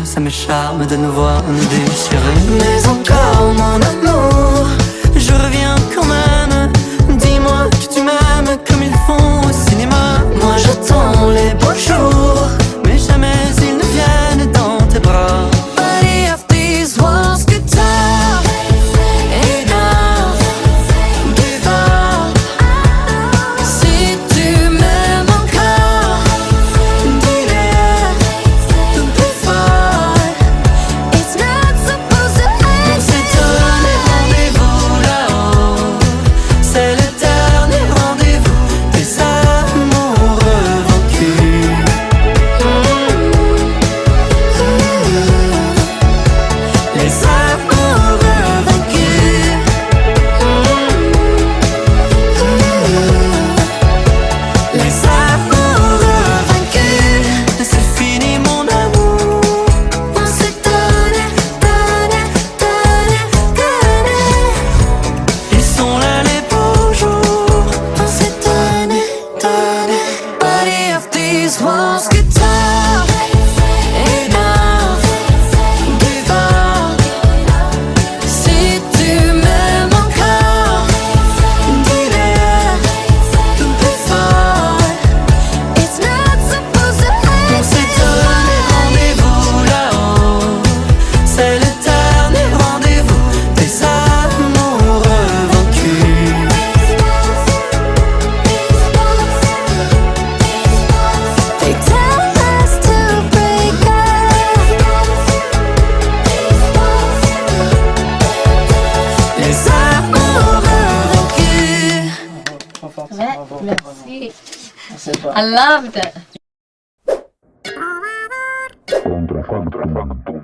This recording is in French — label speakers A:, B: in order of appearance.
A: ça me charme de nous voir nous déchirer. Mais encore mon amour, je reviens quand même. Dis-moi que tu m'aimes comme ils font au cinéma. Moi j'attends les beaux jours, mais jamais ils ne viennent dans tes bras. Body of these walls, guitar, enough, give up. Si tu m'aimes encore, dis-le plus fort. It's not supposed to end. On s'est donné rendez-vous là-haut, c'est le dernier rendez-vous des amoureux vaincus. Les amoureux vaincus. Les amoureux vaincus. C'est fini mon amour. On s'est donné, donné, donné, donné. Ils sont là les beaux jours. On s'est donné, donné. Body of these walls, guitar, enough, give up. Si tu m'aimes encore, dis-le plus fort. It's not supposed to end. On s'est donné rendez-vous là-haut, c'est le dernier rendez-vous des amoureux vaincus. They tell us to break up. Les amoureux vaincus.
B: Trop fort,
C: Ouais,
B: bravo.
C: merci.
B: On sait pas.
C: I loved it.
D: Contrafactum.